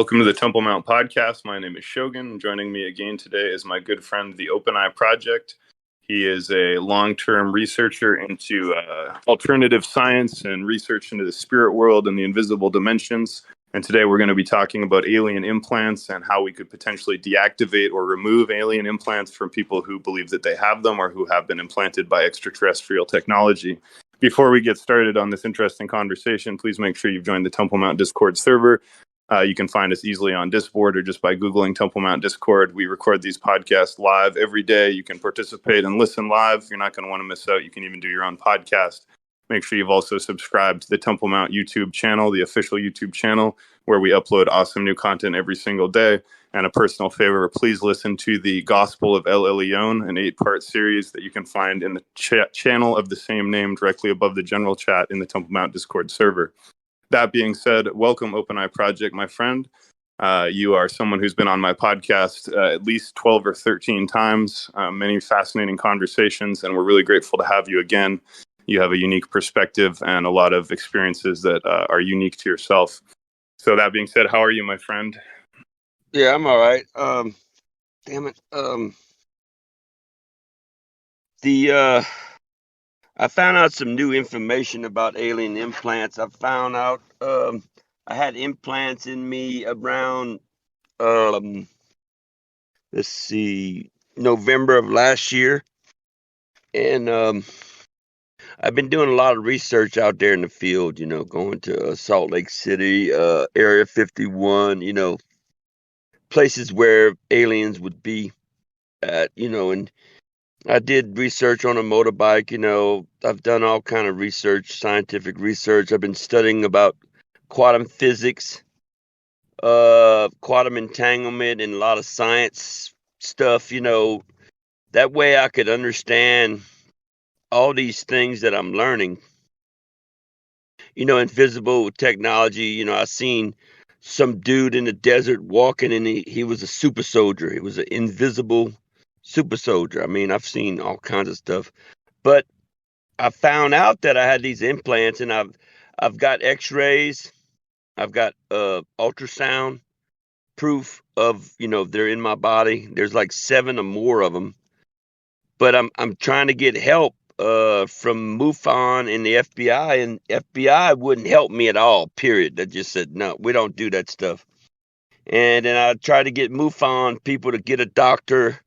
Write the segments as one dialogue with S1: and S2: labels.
S1: Welcome to the Temple Mount Podcast. My name is Shogun. Joining me again today is my good friend, the OpenEyeProject. He is a long-term researcher into alternative science and research into the spirit world and the invisible dimensions. And today we're going to be talking about alien implants and how we could potentially deactivate or remove alien implants from people who believe that they have them or who have been implanted by extraterrestrial technology. Before we get started on this interesting conversation, please make sure you've joined the Temple Mount Discord server. You can find us easily on Discord or just by Googling Temple Mount Discord. We record these podcasts live every day. You can participate and listen live. You're not going to want to miss out. You can even do your own podcast. Make sure you've also subscribed to the Temple Mount YouTube channel, the official YouTube channel, where we upload awesome new content every single day. And a personal favor, please listen to the Gospel of El Elyon, an 8-part series that you can find in the channel of the same name directly above the general chat in the Temple Mount Discord server. That being said, welcome OpenEyeProject, my friend. You are someone who's been on my podcast at least 12 or 13 times, many fascinating conversations, and we're really grateful to have you again. You have a unique perspective and a lot of experiences that are unique to yourself. So that being said, how are you, my friend?
S2: Yeah, I'm all right. Damn it. I found out some new information about alien implants. I found out I had implants in me around November of last year. And I've been doing a lot of research out there in the field, going to Salt Lake City, Area 51, places where aliens would be at, and I did research on a motorbike, I've done all kind of research, scientific research. I've been studying about quantum physics, quantum entanglement, and a lot of science stuff, that way I could understand all these things that I'm learning, invisible technology. I seen some dude in the desert walking and he was a super soldier. He was an invisible super soldier. I mean, I've seen all kinds of stuff, but I found out that I had these implants, and I've got X-rays, I've got ultrasound proof of they're in my body. There's like 7 or more of them, but I'm trying to get help from MUFON and the FBI, and FBI wouldn't help me at all. Period. They just said no, we don't do that stuff. And then I tried to get MUFON people to get a doctor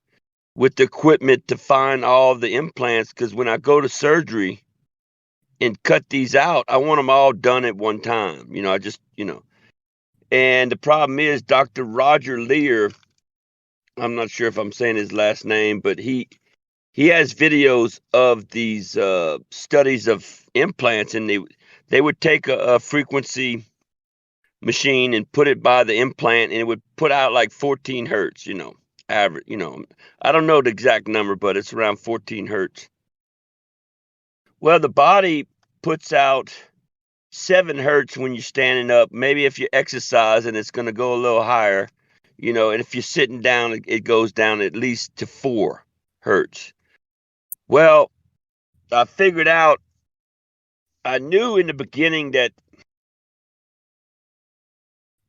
S2: with the equipment to find all the implants, because when I go to surgery and cut these out, I want them all done at one time. And the problem is Dr. Roger Lear, I'm not sure if I'm saying his last name, but he has videos of these studies of implants, and they would take a frequency machine and put it by the implant, and it would put out like 14 hertz, average, I don't know the exact number, but it's around 14 hertz. Well, the body puts out 7 hertz when you're standing up. Maybe if you exercise, and it's going to go a little higher, and if you're sitting down, it goes down at least to 4 hertz. Well, I figured out, I knew in the beginning that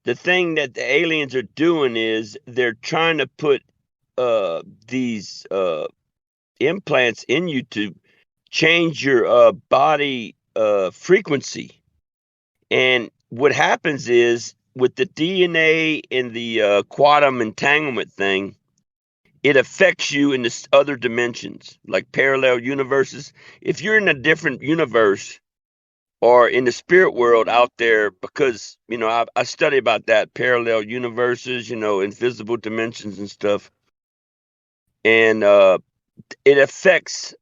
S2: the thing that the aliens are doing is they're trying to put these implants in you to change your body frequency. And what happens is with the DNA and the quantum entanglement thing, it affects you in this other dimensions, like parallel universes. If you're in a different universe or in the spirit world out there, because, I study about that, parallel universes, invisible dimensions and stuff. And it affects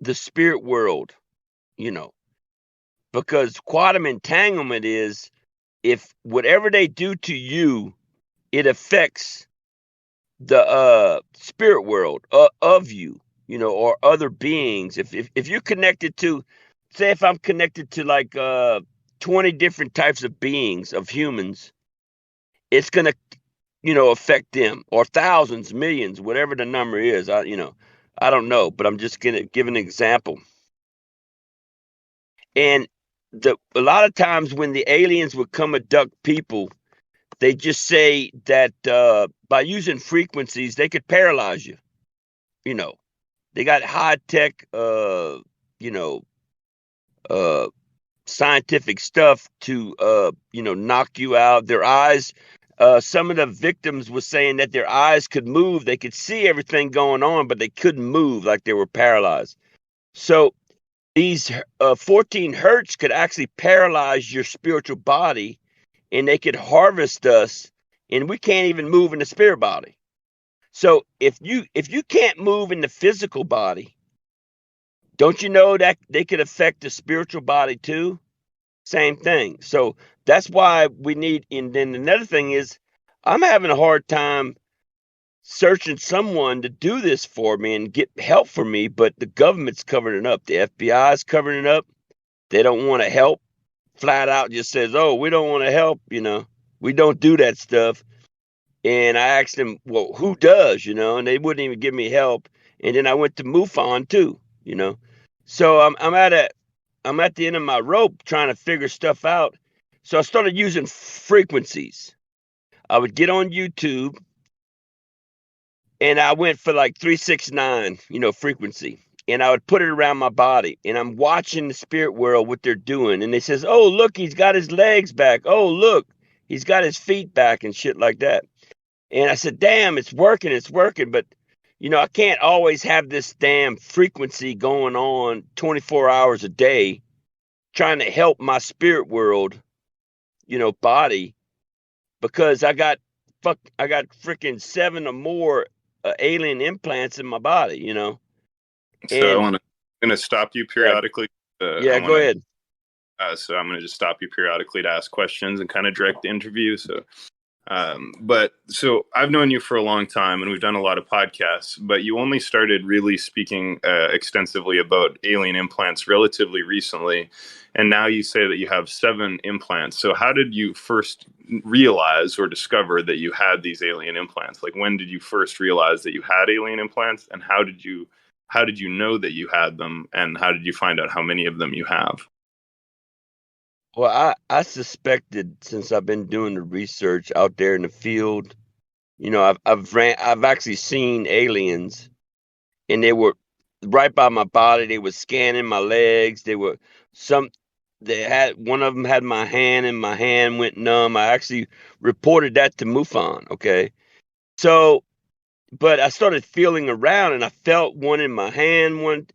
S2: the spirit world, because quantum entanglement is, if whatever they do to you, it affects the spirit world of you, or other beings. If you're connected to, say, if I'm connected to like 20 different types of beings, of humans, it's gonna affect them, or thousands, millions, whatever the number is. I don't know, but I'm just gonna give an example. And a lot of times when the aliens would come abduct people, they just say that by using frequencies, they could paralyze you. You know, they got high tech, you know, uh, scientific stuff to, knock you out. Their eyes, some of the victims were saying that their eyes could move. They could see everything going on, but they couldn't move, like they were paralyzed. So these 14 hertz could actually paralyze your spiritual body, and they could harvest us, and we can't even move in the spirit body. So if you can't move in the physical body, don't you know that they could affect the spiritual body too? Same thing. So that's why we need. And then another thing is, I'm having a hard time searching someone to do this for me and get help for me, but the government's covering it up. The FBI is covering it up. They don't want to help. Flat out just says, "Oh, we don't want to help." We don't do that stuff. And I asked them, "Well, who does?" And they wouldn't even give me help. And then I went to MUFON too. So I'm at the end of my rope trying to figure stuff out. So I started using frequencies. I would get on YouTube, and I went for like 369, frequency. And I would put it around my body, and I'm watching the spirit world, what they're doing. And they says, "Oh, look, he's got his legs back. Oh, look, he's got his feet back," and shit like that. And I said, "Damn, it's working. But, I can't always have this damn frequency going on 24 hours a day trying to help my spirit world, body, because I got freaking 7 or more alien implants in my body,
S1: So
S2: And
S1: I'm gonna stop you periodically.
S2: Go ahead.
S1: So I'm gonna just stop you periodically to ask questions and kind of direct the interview. But I've known you for a long time, and we've done a lot of podcasts. But you only started really speaking extensively about alien implants relatively recently, and now you say that you have 7 implants. So how did you first realize or discover that you had these alien implants? Like, when did you first realize that you had alien implants, and how did you know that you had them, and how did you find out how many of them you have?
S2: Well, I suspected, since I've been doing the research out there in the field. I've actually seen aliens, and they were right by my body. They were scanning my legs. They had one of them had my hand, and my hand went numb. I actually reported that to MUFON. Okay, so. But I started feeling around, and I felt one in my hand one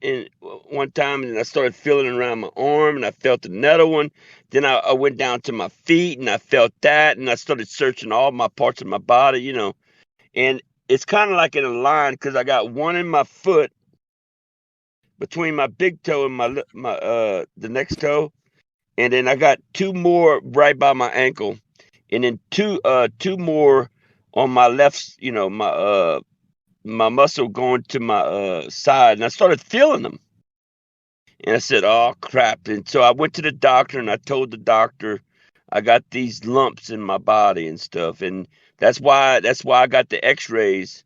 S2: time, and I started feeling around my arm, and I felt another one. Then I went down to my feet, and I felt that, and I started searching all my parts of my body, And it's kind of like in a line, because I got one in my foot between my big toe and the next toe, and then I got 2 more right by my ankle, and then two more on my left, my muscle going to my side, and I started feeling them. And I said, "Oh, crap." And so I went to the doctor, and I told the doctor I got these lumps in my body and stuff. And that's why I got the x-rays.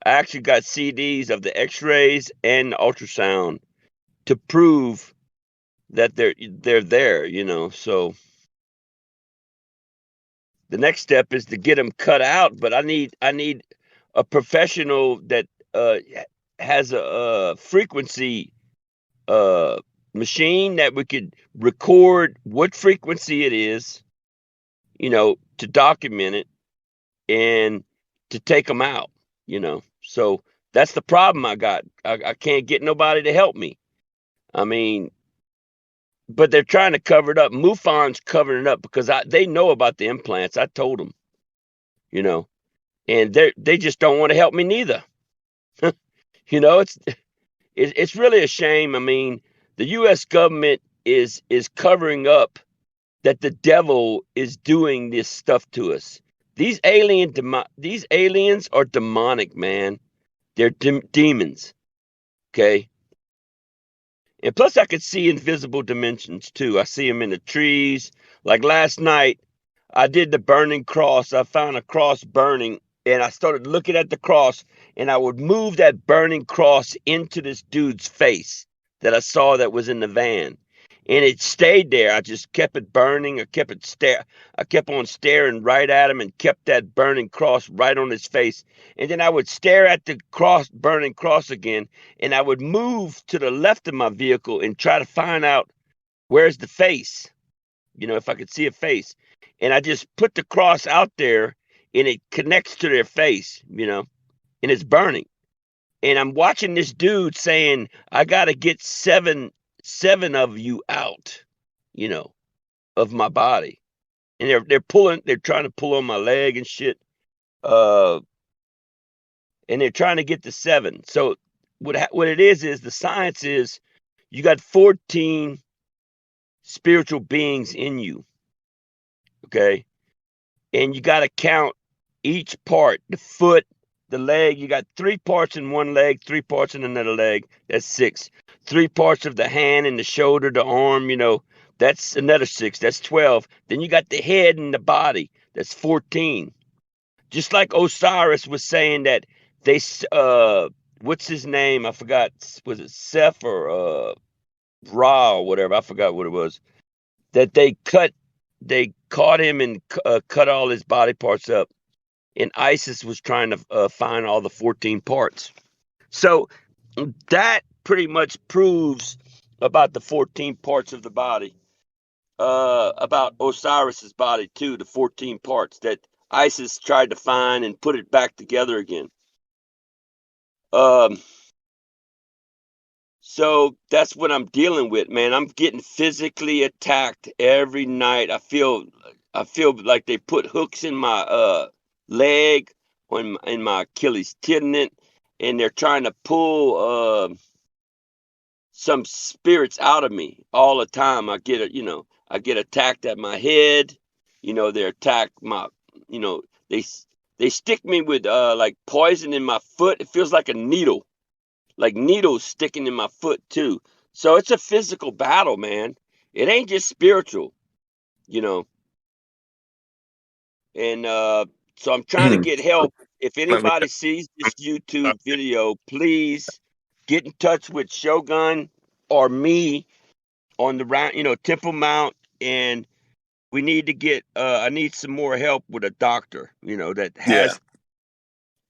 S2: I actually got CDs of the x-rays and the ultrasound to prove that they're there, So the next step is to get them cut out, but I need a professional that has a frequency machine that we could record what frequency it is, to document it and to take them out, So that's the problem I got. I can't get nobody to help me. I mean, but they're trying to cover it up. MUFON's covering it up because they know about the implants. I told them, and they just don't want to help me neither. It's really a shame. I mean, the U.S. government is covering up that the devil is doing this stuff to us. These aliens are demonic, man. They're demons. Okay. And plus, I could see invisible dimensions too. I see them in the trees. Like last night, I did the burning cross. I found a cross burning, and I started looking at the cross, and I would move that burning cross into this dude's face that I saw that was in the van. and it stayed there. I just kept it burning. I kept on staring right at him and kept that burning cross right on his face. And then I would stare at the burning cross again, and I would move to the left of my vehicle and try to find out where's the face, if I could see a face. And I just put the cross out there, and it connects to their face, and it's burning. And I'm watching this dude saying, I got to get seven of you out, of my body. And they're trying to pull on my leg and shit. And they're trying to get the 7. So what it is the science is you got 14 spiritual beings in you. Okay. And you got to count each part, the foot, the leg. You got 3 parts in one leg, 3 parts in another leg. That's 6. 3 parts of the hand and the shoulder, the arm, that's another 6. That's 12. Then you got the head and the body. That's 14. Just like Osiris was saying that they, what's his name? I forgot. Was it Seth or Ra or whatever? I forgot what it was. That they caught him and cut all his body parts up. And ISIS was trying to find all the 14 parts. So that pretty much proves about the 14 parts of the body, about Osiris's body too, the 14 parts that ISIS tried to find and put it back together again. So that's what I'm dealing with, man. I'm getting physically attacked every night. I feel like they put hooks in my leg, in my Achilles tendon, and they're trying to pull some spirits out of me all the time. I get attacked at my head. They attack my, they stick me with like poison in my foot. It feels like a needle, like needles sticking in my foot too. So it's a physical battle, man. It ain't just spiritual, and so I'm trying to get help. If anybody sees this YouTube video, please get in touch with Shogun or me on the round, Temple Mount, and we need to get. I need some more help with a doctor, that has.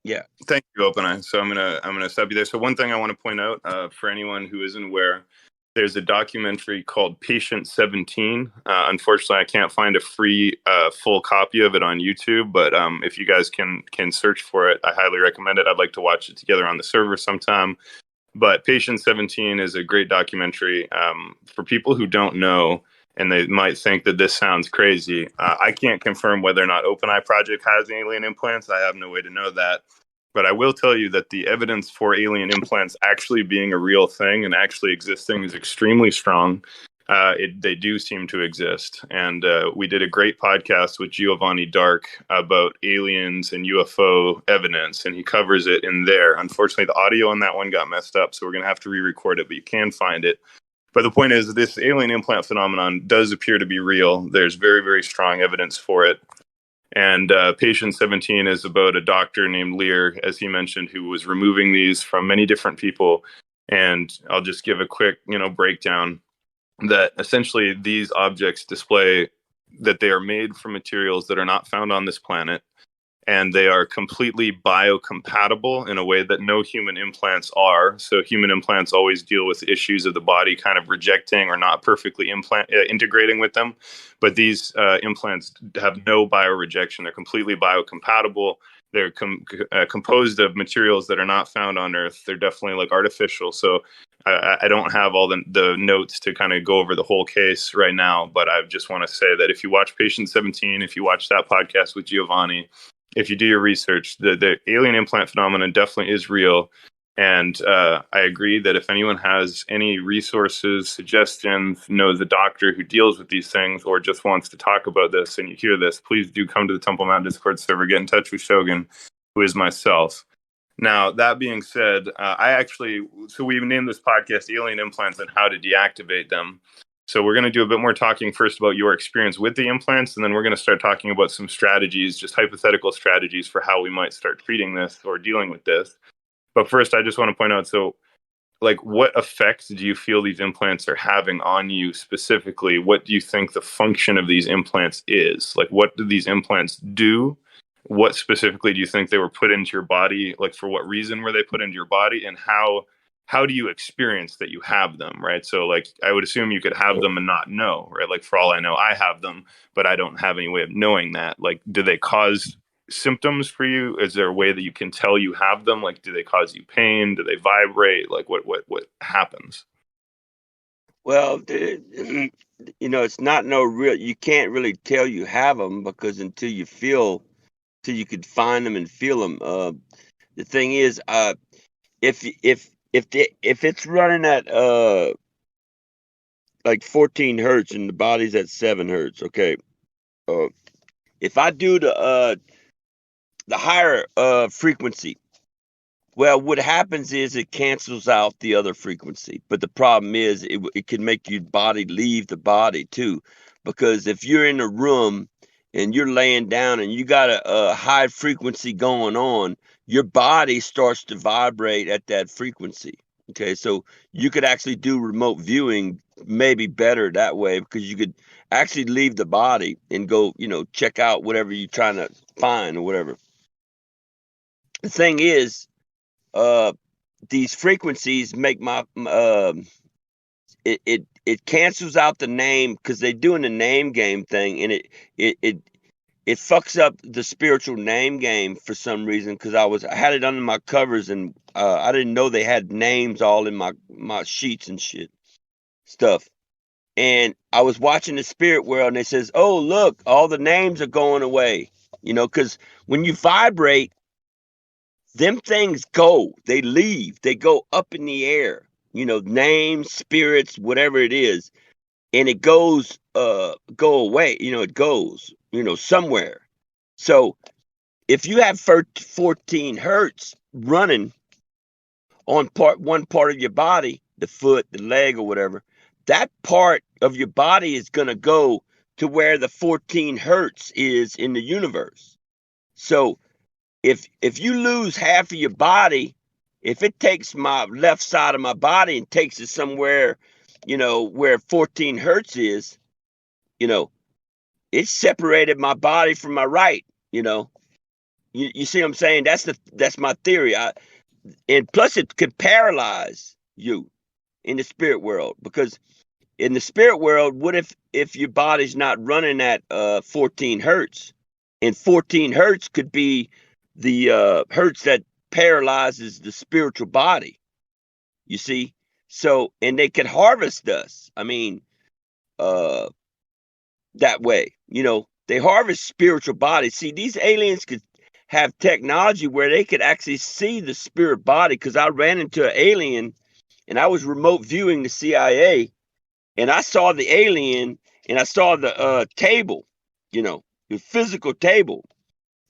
S2: Yeah.
S1: Thank you, OpenEye. So I'm gonna stop you there. So one thing I want to point out for anyone who isn't aware, there's a documentary called Patient 17. Unfortunately, I can't find a free full copy of it on YouTube, but if you guys can search for it, I highly recommend it. I'd like to watch it together on the server sometime. But Patient 17 is a great documentary for people who don't know, and they might think that this sounds crazy. I can't confirm whether or not OpenEyeProject has alien implants. I have no way to know that. But I will tell you that the evidence for alien implants actually being a real thing and actually existing is extremely strong. They do seem to exist. And we did a great podcast with Giovanni Dark about aliens and UFO evidence, and he covers it in there. Unfortunately, the audio on that one got messed up, so we're going to have to re-record it, but you can find it. But the point is, this alien implant phenomenon does appear to be real. There's very, very strong evidence for it. And Patient 17 is about a doctor named Lear, as he mentioned, who was removing these from many different people. And I'll just give a quick, breakdown that essentially these objects display that they are made from materials that are not found on this planet. And they are completely biocompatible in a way that no human implants are. So human implants always deal with issues of the body kind of rejecting or not perfectly integrating with them. But these implants have no biorejection. They're completely biocompatible. They're composed of materials that are not found on Earth. They're definitely like artificial. So I don't have all the notes to kind of go over the whole case right now. But I just want to say that if you watch Patient 17, if you watch that podcast with Giovanni, if you do your research, the alien implant phenomenon definitely is real. And I agree that if anyone has any resources, suggestions, knows a doctor who deals with these things, or just wants to talk about this and you hear this, please do come to the Temple Mount Discord server, get in touch with Shogun, who is myself. Now, that being said, so we named this podcast Alien Implants and How to Deactivate Them. So we're going to do a bit more talking first about your experience with the implants, and then we're going to start talking about some strategies, just hypothetical strategies for how we might start treating this or dealing with this. But first, I just want to point out, so like what effect do you feel these implants are having on you specifically? What do you think the function of these implants is? Like what do these implants do? What specifically do you think they were put into your body? Like for what reason were they put into your body, and how do you experience that you have them, right? So like I would assume you could have them and not know, right? Like for all I know, I have them, but I don't have any way of knowing that. Like do they cause symptoms for you? Is there a way that you can tell you have them? Like do they cause you pain? Do they vibrate? Like what happens?
S2: Well, it's not no real. You can't really tell you have them because till you could find them and feel them. The thing is, if it's running at like 14 hertz and the body's at 7 hertz, okay. Uh, if I do the higher frequency, well, what happens is it cancels out the other frequency. But the problem is it can make your body leave the body too. Because if you're in a room and you're laying down and you got a high frequency going on, your body starts to vibrate at that frequency. Okay, so you could actually do remote viewing maybe better that way because you could actually leave the body and go, check out whatever you're trying to find or whatever. The thing is, uh, these frequencies make it cancels out the name because they're doing the name game thing, and it it it fucks up the spiritual name game for some reason because I had it under my covers and I didn't know they had names all in my sheets and shit stuff. And I was watching the spirit world and it says, "Oh, look, all the names are going away." Because when you vibrate, them things go, they leave, they go up in the air, names, spirits, whatever it is, and it goes, go away, it goes, somewhere. So if you have 14 hertz running on one part of your body, the foot, the leg, or whatever, that part of your body is going to go to where the 14 hertz is in the universe. So if you lose half of your body, if it takes my left side of my body and takes it somewhere, where 14 hertz is, it separated my body from my right, you see what I'm saying? That's my theory. And plus it could paralyze you in the spirit world, because in the spirit world, what if your body's not running at 14 hertz? And 14 hertz could be the hertz that paralyzes the spiritual body, you see? So, and they could harvest us. I mean, uh, that way, they harvest spiritual bodies. See, these aliens could have technology where they could actually see the spirit body. Cause I ran into an alien and I was remote viewing the CIA and I saw the alien and I saw the table, the physical table.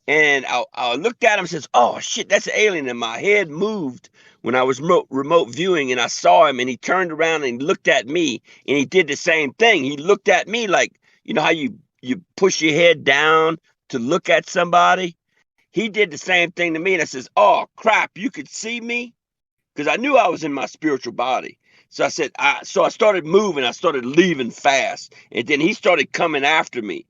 S2: And I looked at him and says, "Oh shit, that's an alien." And my head moved when I was remote viewing, and I saw him, and he turned around and looked at me, and he did the same thing. He looked at me like, how you push your head down to look at somebody. He did the same thing to me, and I says, "Oh crap, you could see me," because I knew I was in my spiritual body. So I said, so I started moving. I started leaving fast, and then he started coming after me,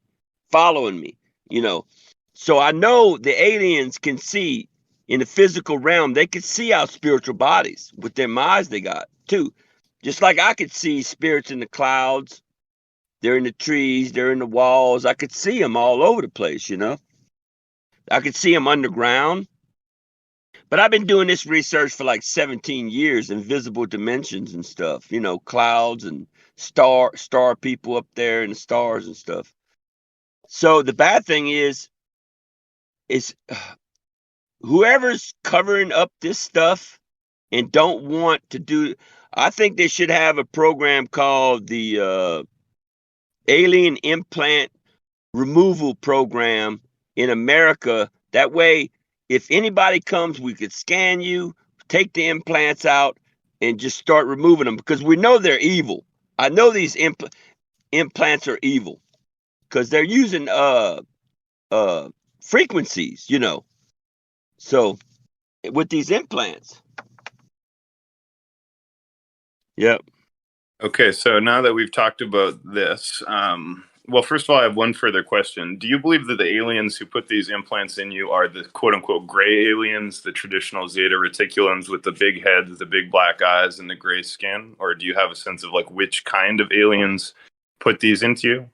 S2: following me, you know. So I know the aliens can see in the physical realm. They can see our spiritual bodies with their eyes they got too. Just like I could see spirits in the clouds. They're in the trees. They're in the walls. I could see them all over the place, I could see them underground. But I've been doing this research for like 17 years, invisible dimensions and stuff, clouds and star people up there in the stars and stuff. So the bad thing is whoever's covering up this stuff and don't want to do, I think they should have a program called the Alien Implant Removal Program in America. That way, if anybody comes, we could scan you, take the implants out, and just start removing them, because we know they're evil. I know these implants are evil because they're using frequencies, So with these implants. Yep.
S1: Okay, so now that we've talked about this, well, first of all, I have one further question. Do you believe that the aliens who put these implants in you are the quote unquote gray aliens, the traditional Zeta reticulans with the big heads, the big black eyes, and the gray skin? Or do you have a sense of like which kind of aliens put these into you?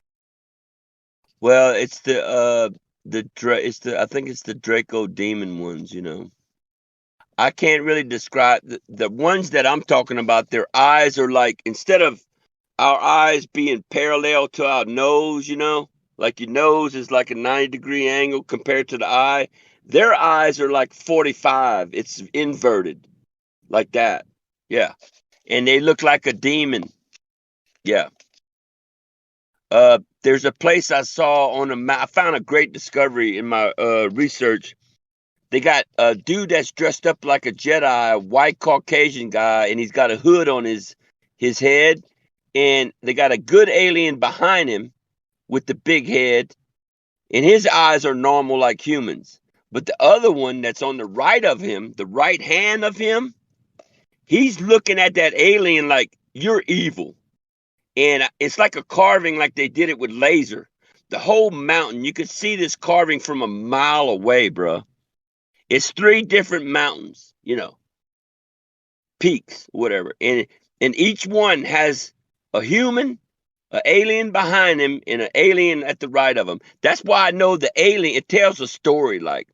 S2: Well, it's I think it's the Draco demon ones, you know. I can't really describe the ones that I'm talking about. Their eyes are like, instead of our eyes being parallel to our nose, you know, like your nose is like a 90-degree angle compared to the eye. Their eyes are like 45. It's inverted like that. Yeah. And they look like a demon. Yeah. There's a place I saw on a map. I found a great discovery in my research. They got a dude that's dressed up like a Jedi, a white Caucasian guy, and he's got a hood on his head. And they got a good alien behind him with the big head, and his eyes are normal like humans. But the other one that's on the right of him, the right hand of him, he's looking at that alien like, you're evil. And it's like a carving, like they did it with laser. The whole mountain, you could see this carving from a mile away, bro. It's 3 different mountains, you know, peaks, whatever. And each one has a human, an alien behind him, and an alien at the right of him. That's why I know the alien, it tells a story. Like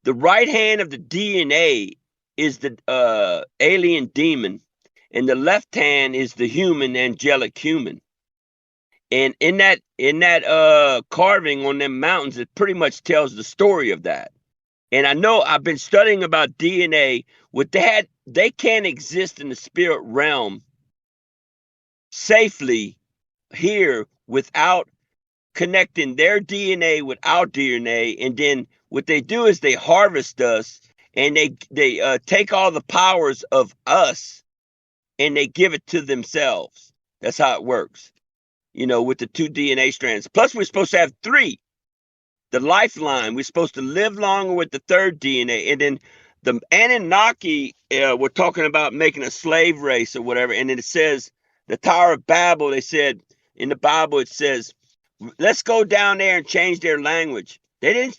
S2: the right hand of the DNA is the alien demon, and the left hand is the human, angelic human. And in that carving on them mountains, it pretty much tells the story of that. And I know I've been studying about DNA. With that, they can't exist in the spirit realm safely here without connecting their DNA with our DNA. And then what they do is they harvest us, and they take all the powers of us and they give it to themselves. That's how it works, you know, with the 2 DNA strands. Plus, we're supposed to have 3. The lifeline. We're supposed to live longer with the 3rd DNA. And then the Anunnaki were talking about making a slave race or whatever. And then it says, the Tower of Babel, they said, in the Bible, it says, let's go down there and change their language. They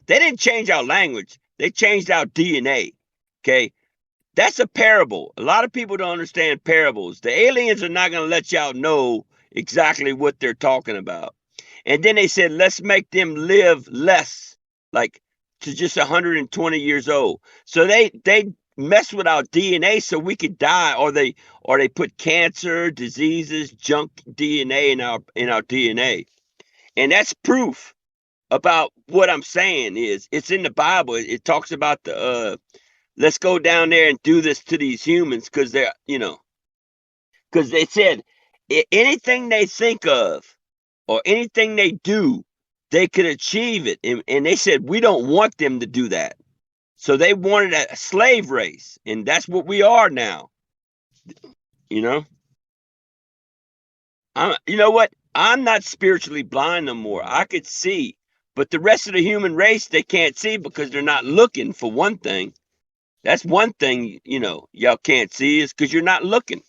S2: didn't change our language. They changed our DNA. Okay. That's a parable. A lot of people don't understand parables. The aliens are not going to let y'all know exactly what they're talking about. And then they said, let's make them live less, like to just 120 years old. So they mess with our DNA so we could die, or they put cancer, diseases, junk DNA in our DNA. And that's proof about what I'm saying. Is it's in the Bible. It talks about the let's go down there and do this to these humans, because they're, you know, because they said anything they think of or anything they do, they could achieve it. And they said, we don't want them to do that. So they wanted a slave race. And that's what we are now. You know? You know what? I'm not spiritually blind no more. I could see. But the rest of the human race, they can't see because they're not looking, for one thing. That's one thing, you know, y'all can't see, is because you're not looking.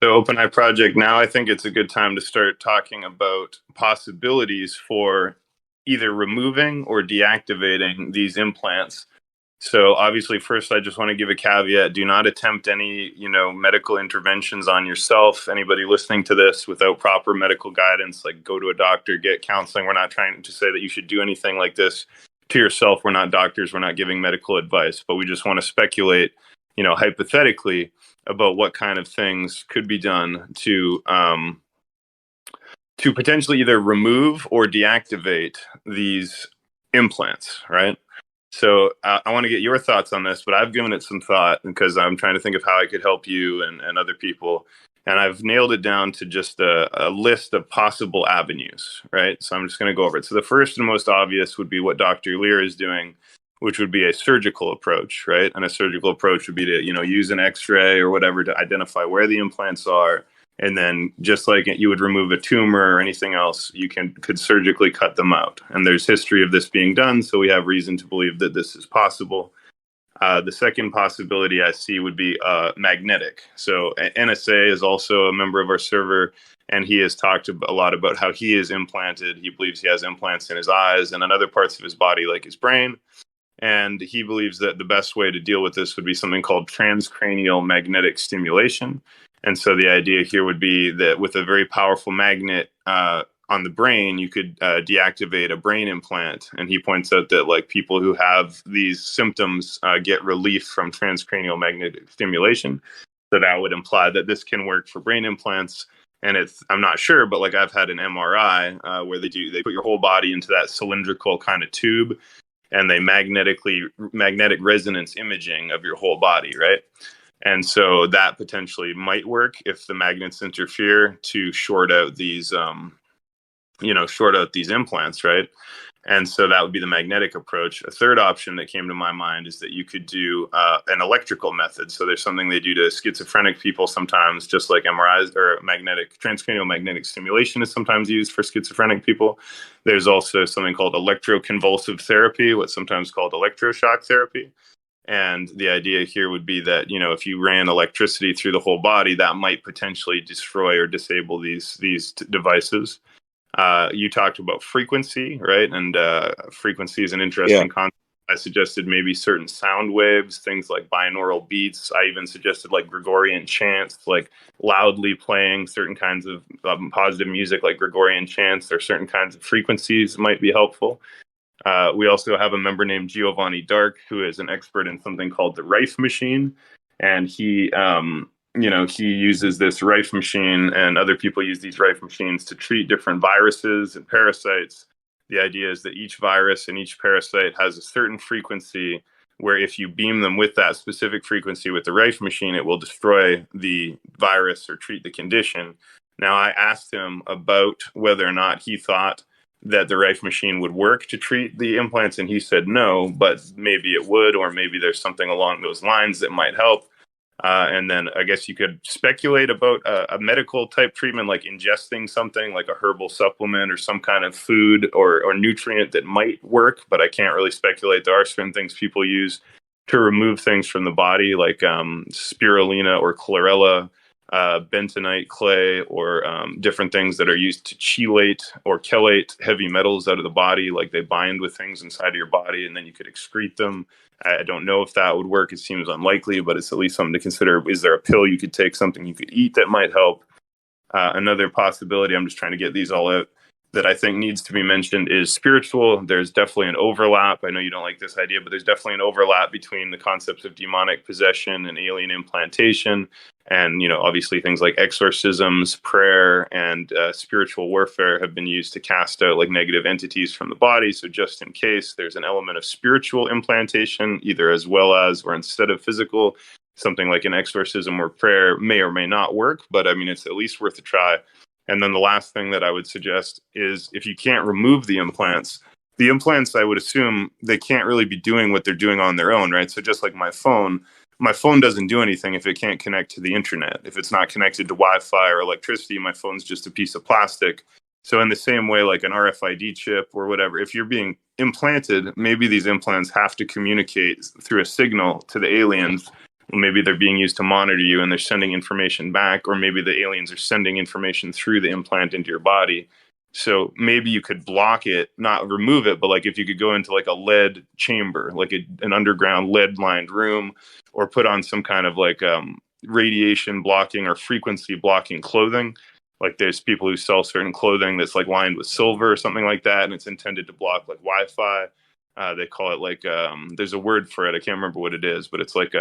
S1: The OpenEyeProject, now I think it's a good time to start talking about possibilities for either removing or deactivating these implants. So obviously, first, I just want to give a caveat. Do not attempt any, medical interventions on yourself. Anybody listening to this without proper medical guidance, like go to a doctor, get counseling. We're not trying to say that you should do anything like this to yourself. We're not doctors. We're not giving medical advice, but we just want to speculate, hypothetically about what kind of things could be done to potentially either remove or deactivate these implants, right? So I want to get your thoughts on this, but I've given it some thought because I'm trying to think of how I could help you and other people. And I've nailed it down to just a list of possible avenues, right? So I'm just going to go over it. So the first and most obvious would be what Dr. Lear is doing, which would be a surgical approach, right? And a surgical approach would be to, use an X-ray or whatever to identify where the implants are. And then just like you would remove a tumor or anything else, you could surgically cut them out. And there's history of this being done, so we have reason to believe that this is possible. The second possibility I see would be magnetic. So NSA is also a member of our server, and he has talked a lot about how he is implanted. He believes he has implants in his eyes and in other parts of his body, like his brain. And he believes that the best way to deal with this would be something called transcranial magnetic stimulation. And so the idea here would be that with a very powerful magnet on the brain, you could deactivate a brain implant. And he points out that like people who have these symptoms get relief from transcranial magnetic stimulation. So that would imply that this can work for brain implants. And I'm not sure, but like I've had an MRI where they put your whole body into that cylindrical kind of tube, and they magnetic resonance imaging of your whole body, right? And so that potentially might work if the magnets interfere to short out these implants, right? And so that would be the magnetic approach. A third option that came to my mind is that you could do an electrical method. So there's something they do to schizophrenic people sometimes, just like MRIs or transcranial magnetic stimulation is sometimes used for schizophrenic people. There's also something called electroconvulsive therapy, what's sometimes called electroshock therapy. And the idea here would be that, if you ran electricity through the whole body, that might potentially destroy or disable these devices. You talked about frequency, right? And frequency is an interesting concept. I suggested maybe certain sound waves, things like binaural beats. I even suggested like Gregorian chants, like loudly playing certain kinds of positive music like Gregorian chants, or certain kinds of frequencies might be helpful. We also have a member named Giovanni Dark, who is an expert in something called the Rife machine. And he uses this Rife machine, and other people use these Rife machines to treat different viruses and parasites. The idea is that each virus and each parasite has a certain frequency where if you beam them with that specific frequency with the Rife machine, it will destroy the virus or treat the condition. Now, I asked him about whether or not he thought that the Rife machine would work to treat the implants, and he said no, but maybe it would, or maybe there's something along those lines that might help. And then I guess you could speculate about a medical type treatment, like ingesting something like a herbal supplement or some kind of food or nutrient that might work, but I can't really speculate. There are certain things people use to remove things from the body, like spirulina or chlorella, bentonite clay, or different things that are used to chelate or chelate heavy metals out of the body, like they bind with things inside of your body and then you could excrete them. I don't know if that would work. It seems unlikely, but it's at least something to consider. Is there a pill you could take, something you could eat that might help? Another possibility, I'm just trying to get these all out, that I think needs to be mentioned is spiritual. There's definitely an overlap. I know you don't like this idea, but there's definitely an overlap between the concepts of demonic possession and alien implantation. And, obviously things like exorcisms, prayer, and spiritual warfare have been used to cast out like negative entities from the body. So just in case, there's an element of spiritual implantation, either as well as or instead of physical. Something like an exorcism or prayer may or may not work, but I mean, it's at least worth a try. And then the last thing that I would suggest is if you can't remove the implants, I would assume they can't really be doing what they're doing on their own, right? So just like my phone doesn't do anything if it can't connect to the internet. If it's not connected to Wi-Fi or electricity, my phone's just a piece of plastic. So in the same way, like an RFID chip or whatever, if you're being implanted, maybe these implants have to communicate through a signal to the aliens. Maybe they're being used to monitor you and they're sending information back, or maybe the aliens are sending information through the implant into your body. So maybe you could block it, not remove it, but like if you could go into like a lead chamber, like an underground lead lined room, or put on some kind of like radiation blocking or frequency blocking clothing. Like there's people who sell certain clothing that's like lined with silver or something like that, and it's intended to block like Wi-Fi. They call it like there's a word for it. I can't remember what it is, but it's like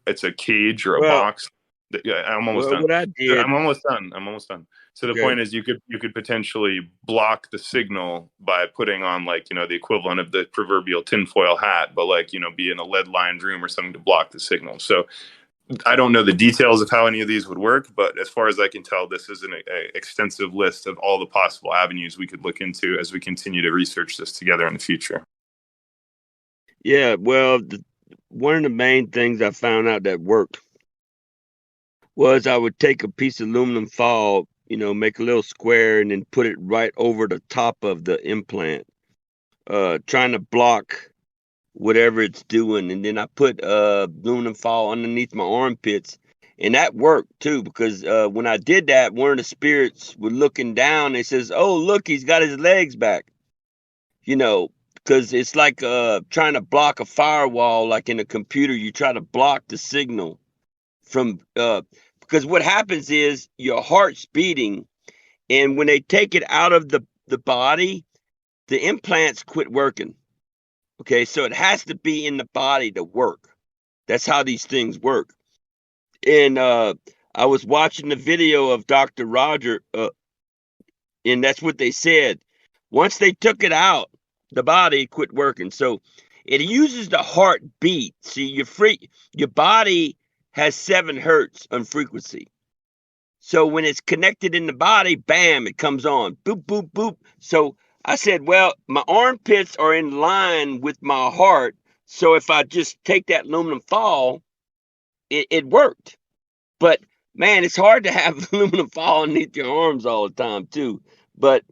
S1: it's a cage or a box. I'm almost done.
S2: What I did,
S1: I'm almost done. So the point is, you could potentially block the signal by putting on like the equivalent of the proverbial tinfoil hat, but like be in a lead lined room or something to block the signal. So I don't know the details of how any of these would work, but as far as I can tell, this is an extensive list of all the possible avenues we could look into as we continue to research this together in the future.
S2: Yeah, well, one of the main things I found out that worked was I would take a piece of aluminum foil, make a little square and then put it right over the top of the implant, trying to block whatever it's doing. And then I put aluminum foil underneath my armpits, and that worked too, because when I did that, one of the spirits were looking down. They says, "Oh, look, he's got his legs back." You know, because it's like trying to block a firewall, like in a computer. You try to block the signal from because what happens is your heart's beating, and when they take it out of the body, the implants quit working. Okay, so it has to be in the body to work. That's how these things work. And I was watching the video of Dr. Roger, and that's what they said. Once they took it out, the body quit working. So it uses the heartbeat. See, your body has 7 hertz on frequency. So when it's connected in the body, bam, it comes on. Boop, boop, boop. So I said, well, my armpits are in line with my heart. So if I just take that aluminum foil, it worked. But man, it's hard to have aluminum foil underneath your arms all the time too. But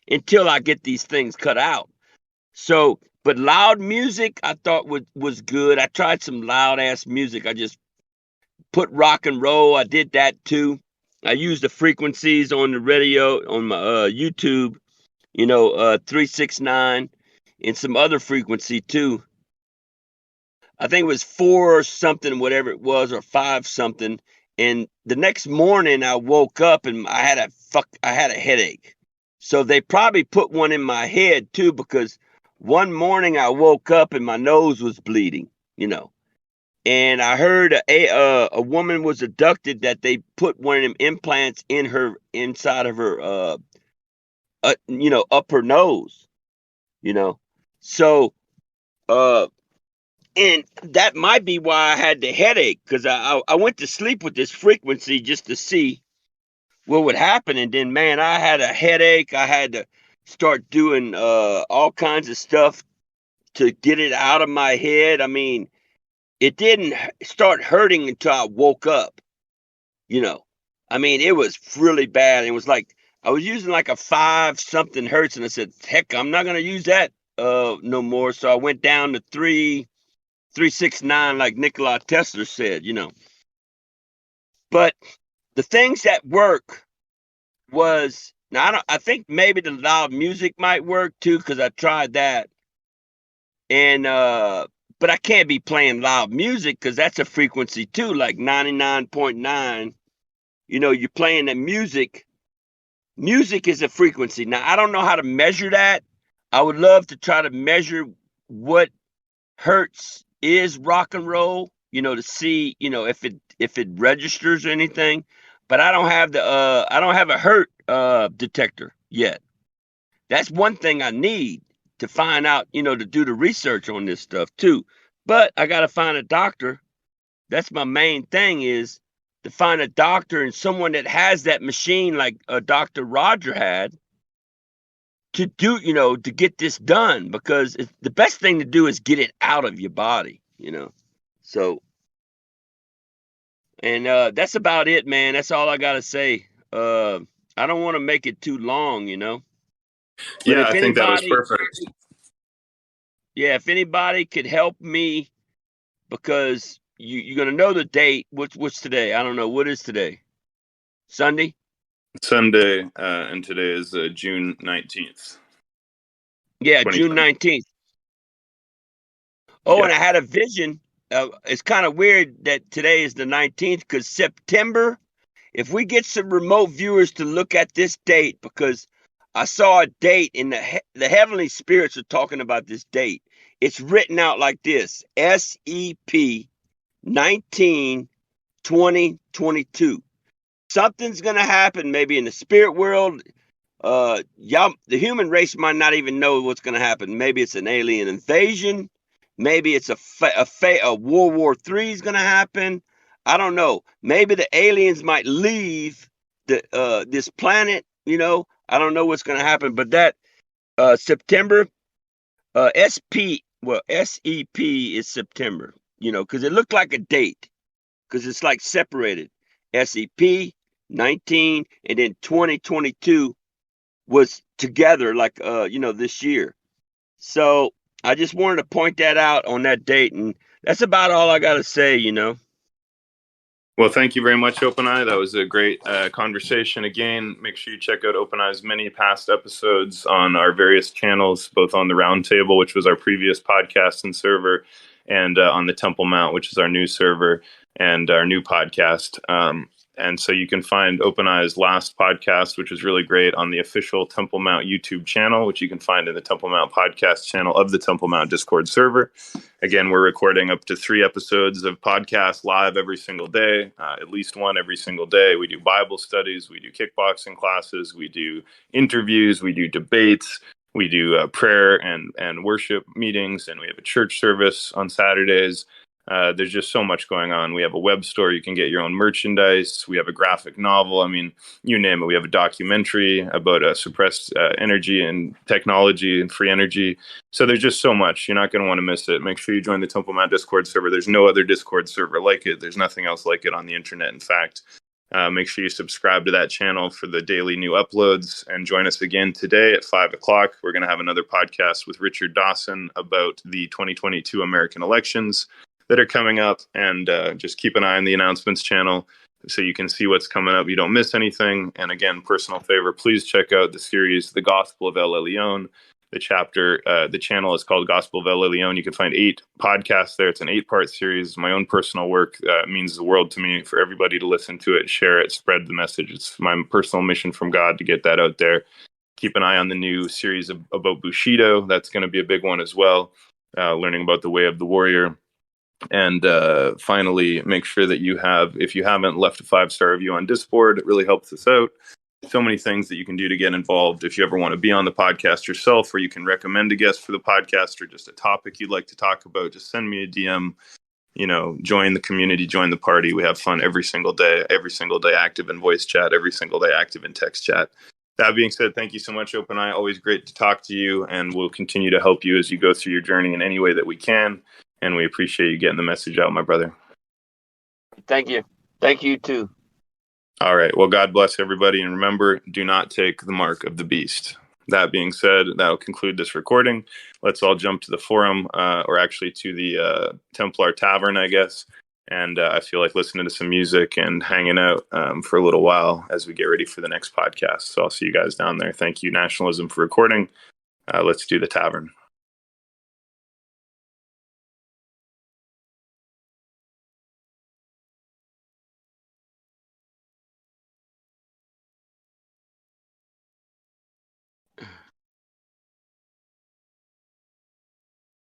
S2: until I get these things cut out. So, but loud music I thought was good. I tried some loud ass music. I just put rock and roll. I did that too. I used the frequencies on the radio, on my YouTube, 369 and some other frequency too. I think it was 4 something, whatever it was, or 5 something. And the next morning I woke up and I had a headache. So they probably put one in my head too, because one morning I woke up and my nose was bleeding, and I heard a woman was abducted, that they put one of them implants in her, inside of her, up her nose, So, and that might be why I had the headache, because I went to sleep with this frequency just to see what would happen. And then, man, I had a headache. I had to start doing all kinds of stuff to get it out of my head. I mean, it didn't start hurting until I woke up, I mean, it was really bad. It was like I was using like a 5 something hertz, and I said, heck, I'm not gonna use that no more. So I went down to 369, like Nikola Tesla said, But the things that work was, now I think maybe the loud music might work too, because I tried that. And but I can't be playing loud music, because that's a frequency too, like 99.9. You're playing the music. Music is a frequency. Now, I don't know how to measure that. I would love to try to measure what hertz is rock and roll, to see, if it registers or anything. But I don't have a hertz detector yet. That's one thing I need to find out, to do the research on this stuff too. But I got to find a doctor. That's my main thing, is to find a doctor and someone that has that machine, like Dr. Roger had, to do, to get this done, because the best thing to do is get it out of your body, So, and that's about it, man. That's all I got to say. I don't want to make it too long, But
S1: Yeah,
S2: if
S1: I think that was
S2: anybody,
S1: perfect.
S2: yeah, if anybody could help me, because you're gonna know the date. What's today? I don't know. What is today? Sunday?
S1: Sunday, and today is June 19th.
S2: Yeah, June 19th. Oh,
S1: Yeah.
S2: and I had a vision. It's kind of weird that today is the 19th, because September, if we get some remote viewers to look at this date, because I saw a date, and the heavenly spirits are talking about this date. It's written out like this: SEP 19 2022. Something's going to happen, maybe in the spirit world. The human race might not even know what's going to happen. Maybe it's an alien invasion. Maybe it's a World War III is going to happen. I don't know. Maybe the aliens might leave this planet. I don't know what's going to happen. But that September, SEP is September. Because it looked like a date, because it's like separated. SEP 19 and then 2022 was together, like this year. So I just wanted to point that out on that date, and that's about all I got to say, you know.
S1: Well, thank you very much, OpenEye. That was a great conversation. Again, make sure you check out OpenEye's many past episodes on our various channels, both on the Roundtable, which was our previous podcast and server, and on the Temple Mount, which is our new server and our new podcast. And so you can find OpenEye's last podcast, which is really great, on the official Temple Mount YouTube channel, which you can find in the Temple Mount podcast channel of the Temple Mount Discord server. Again, we're recording up to 3 episodes of podcasts live every single day, at least one every single day. We do Bible studies, we do kickboxing classes, we do interviews, we do debates, we do prayer and worship meetings, and we have a church service on Saturdays. There's just so much going on. We have a web store. You can get your own merchandise. We have a graphic novel. I mean, you name it. We have a documentary about suppressed energy and technology and free energy. So there's just so much. You're not going to want to miss it. Make sure you join the Temple Mount Discord server. There's no other Discord server like it. There's nothing else like it on the internet. In fact, make sure you subscribe to that channel for the daily new uploads, and join us again today at 5 o'clock. We're going to have another podcast with Richard Dawson about the 2022 American elections that are coming up, and just keep an eye on the announcements channel so you can see what's coming up. You don't miss anything. And again, personal favor, please check out the series, The Gospel of El Elyon. The channel is called Gospel of El Elyon. You can find 8 podcasts there. It's an 8-part series. My own personal work means the world to me, for everybody to listen to it, share it, spread the message. It's my personal mission from God to get that out there. Keep an eye on the new series about Bushido. That's going to be a big one as well, learning about the way of the warrior. And finally, make sure that you have, if you haven't left a 5-star review on Discord, it really helps us out. So many things that you can do to get involved. If you ever want to be on the podcast yourself, or you can recommend a guest for the podcast, or just a topic you'd like to talk about, just send me a DM. Join the community, join the party. We have fun every single day active in voice chat, every single day active in text chat. That being said, thank you so much, OpenEye. Always great to talk to you, and we'll continue to help you as you go through your journey in any way that we can. And we appreciate you getting the message out, my brother.
S2: Thank you. Thank you, too.
S1: All right. Well, God bless everybody. And remember, do not take the mark of the beast. That being said, that will conclude this recording. Let's all jump to the forum, or actually to the Templar Tavern, I guess. And I feel like listening to some music and hanging out for a little while as we get ready for the next podcast. So I'll see you guys down there. Thank you, Nationalism, for recording. Let's do the tavern.